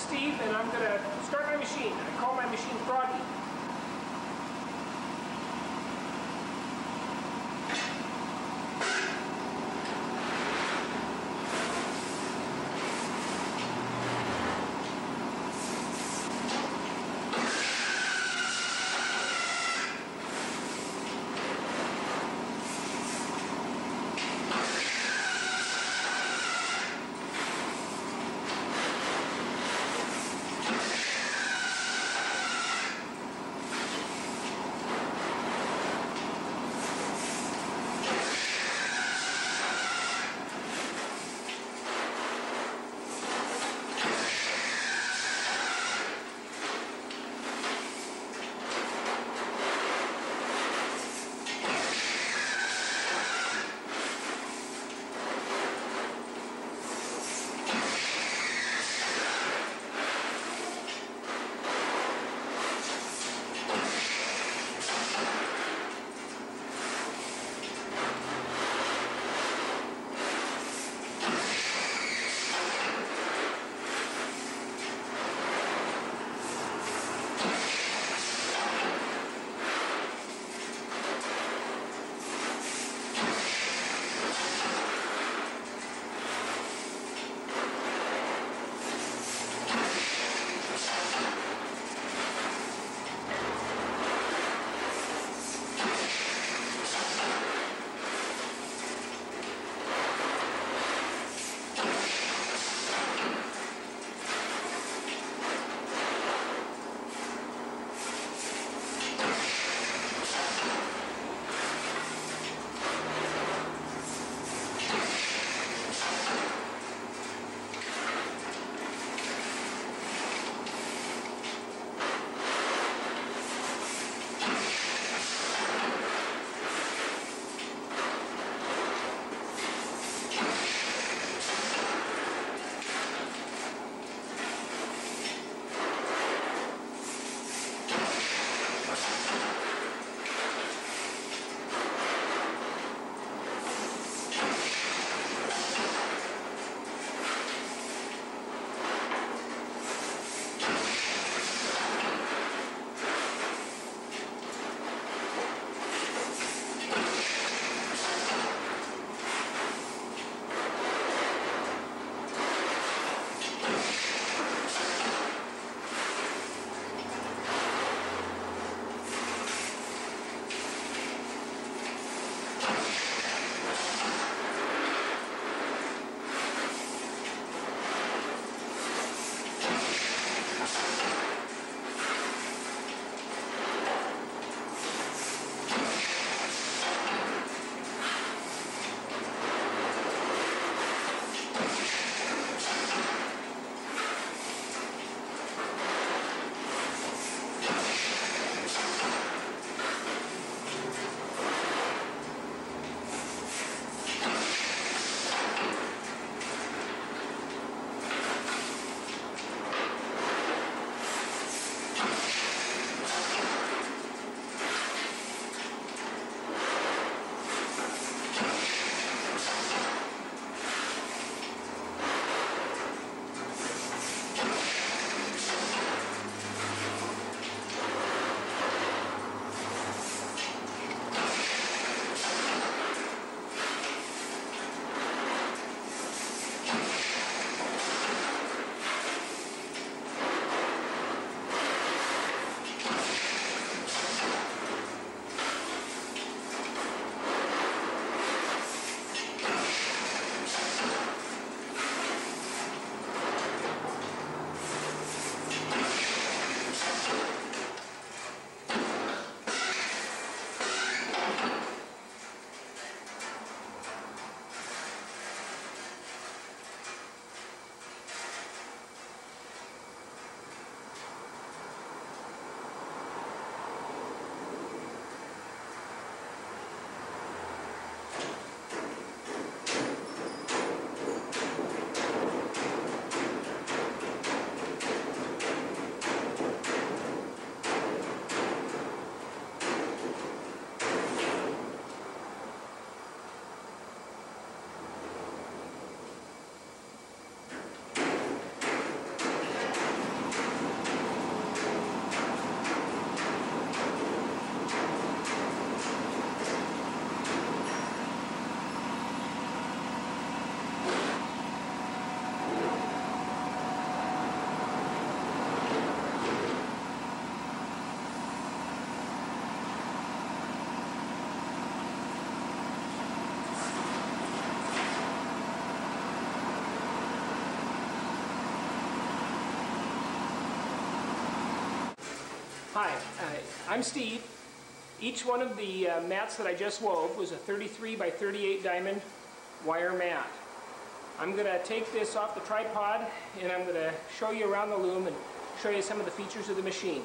is Steve, and I'm going to start my machine. I call my machine Froggy. Hi, I'm Steve. Each one of the mats that I just wove was a 33 by 38 diamond wire mat. I'm going to take this off the tripod and I'm going to show you around the loom and show you some of the features of the machine.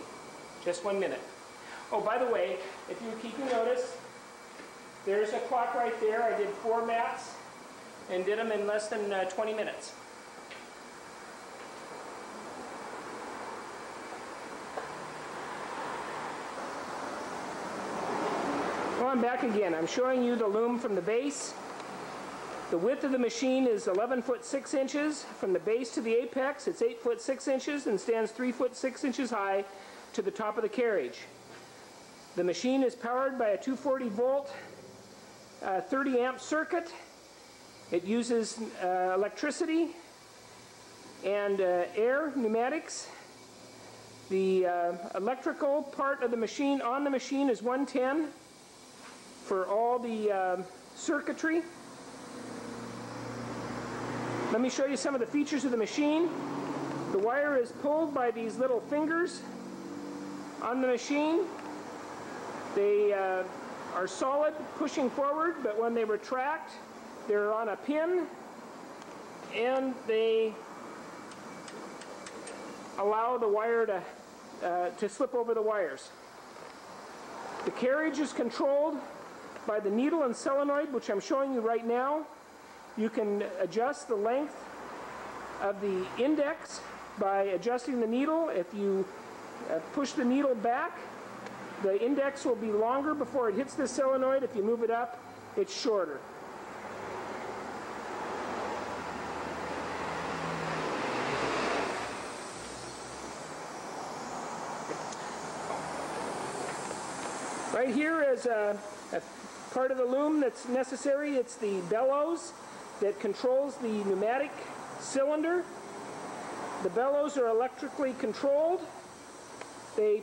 Just 1 minute. Oh, by the way, if you're keeping notice, there's a clock right there. I did 4 mats and did them in less than 20 minutes. Well, I'm back again. I'm showing you the loom from the base. The width of the machine is 11 foot 6 inches. From the base to the apex, it's 8 foot 6 inches and stands 3 foot 6 inches high to the top of the carriage. The machine is powered by a 240 volt 30 amp circuit. It uses electricity and air, pneumatics. The electrical part of the machine on the machine is 110 for all the circuitry. Let me show you some of the features of the machine. The wire is pulled by these little fingers on the machine. They are solid, pushing forward, but when they retract, they're on a pin, and they allow the wire to slip over the wires. The carriage is controlled by the needle and solenoid, which I'm showing you right now. You can adjust the length of the index by adjusting the needle. If you push the needle back, the index will be longer before it hits the solenoid. If you move it up, it's shorter. Right here is a part of the loom that's necessary. It's the bellows that controls the pneumatic cylinder. The bellows are electrically controlled. They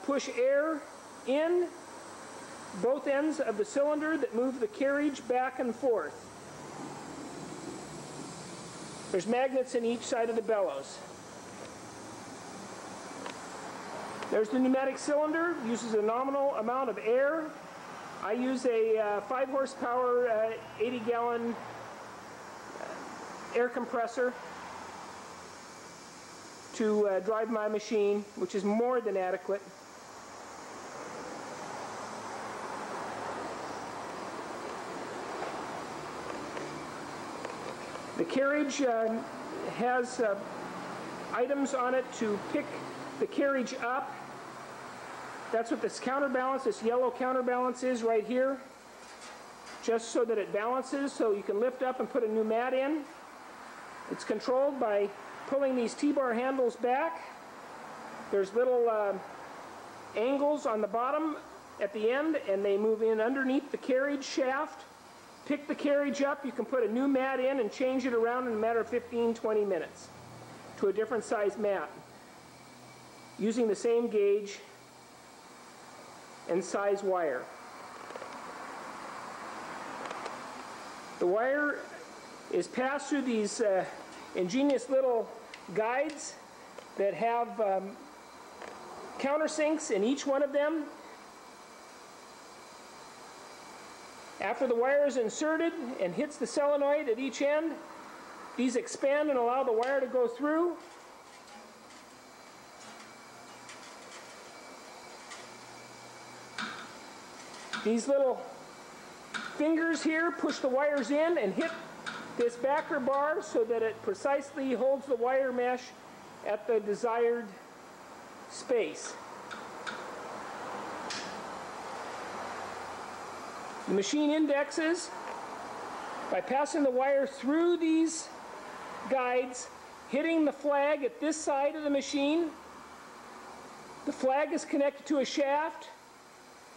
push air in both ends of the cylinder that move the carriage back and forth. There's magnets in each side of the bellows. There's the pneumatic cylinder, uses a nominal amount of air. I use a 5 horsepower, 80 gallon air compressor to drive my machine, which is more than adequate. The carriage has items on it to pick the carriage up. That's what this counterbalance, this yellow counterbalance is right here, just so that it balances, so you can lift up and put a new mat in. It's controlled by pulling these T-bar handles back. There's little angles on the bottom at the end, and they move in underneath the carriage shaft. Pick the carriage up, you can put a new mat in and change it around in a matter of 15-20 minutes to a different size mat, using the same gauge and size wire. The wire is passed through these ingenious little guides that have countersinks in each one of them. After the wire is inserted and hits the solenoid at each end, these expand and allow the wire to go through. These little fingers here push the wires in and hit this backer bar so that it precisely holds the wire mesh at the desired space. The machine indexes by passing the wire through these guides, hitting the flag at this side of the machine. The flag is connected to a shaft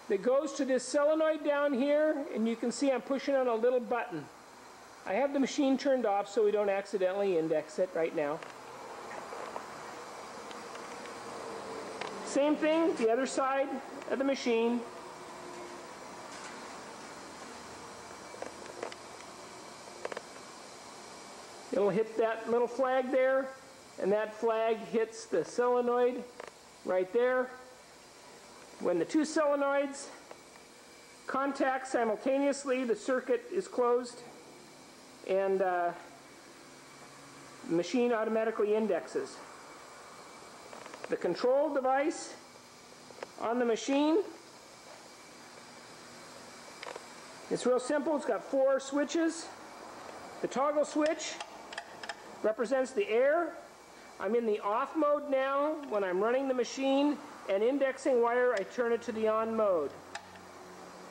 that goes to this solenoid down here, and you can see I'm pushing on a little button. I have the machine turned off so we don't accidentally index it right now. Same thing, the other side of the machine. It'll hit that little flag there, and that flag hits the solenoid right there. When the two solenoids contact simultaneously, the circuit is closed and the machine automatically indexes. The control device on the machine, it's real simple. It's got 4 switches. The toggle switch represents the air. I'm in the off mode now. When I'm running the machine and indexing wire, I turn it to the on mode.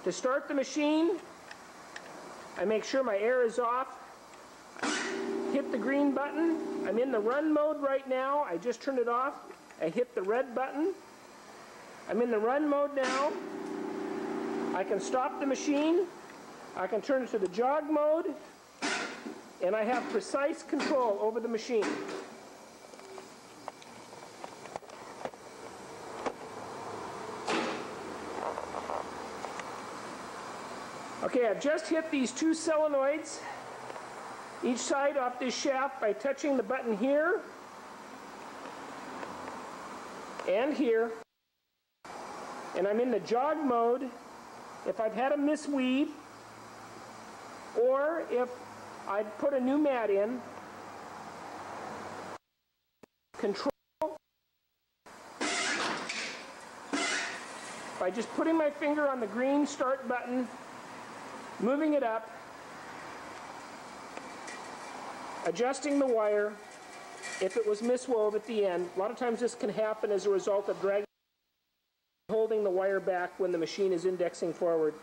To start the machine, I make sure my air is off. Hit the green button. I'm in the run mode right now. I just turned it off. I hit the red button. I'm in the run mode now. I can stop the machine. I can turn it to the jog mode. And I have precise control over the machine. Okay, I've just hit these 2 solenoids, each side off this shaft by touching the button here and here. And I'm in the jog mode if I've had a misweave or if I put a new mat in. Control by just putting my finger on the green start button, moving it up, adjusting the wire if it was miswove at the end. A lot of times this can happen as a result of dragging, holding the wire back when the machine is indexing forward.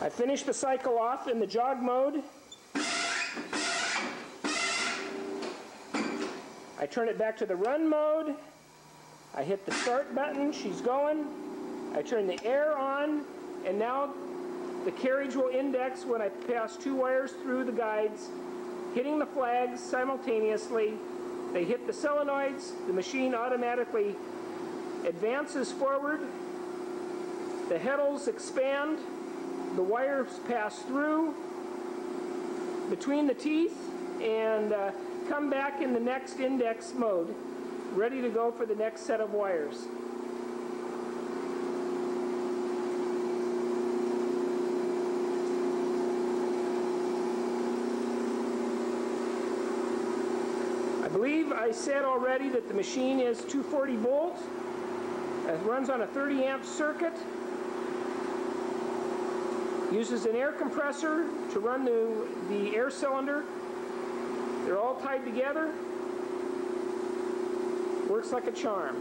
I finish the cycle off in the jog mode. I turn it back to the run mode. I hit the start button, she's going. I turn the air on, and now the carriage will index when I pass 2 wires through the guides, hitting the flags simultaneously. They hit the solenoids, the machine automatically advances forward, the heddles expand, the wires pass through between the teeth and come back in the next index mode, ready to go for the next set of wires. I believe I said already that the machine is 240 volt. It runs on a 30 amp circuit. Uses an air compressor to run the air cylinder. They're all tied together. Works like a charm.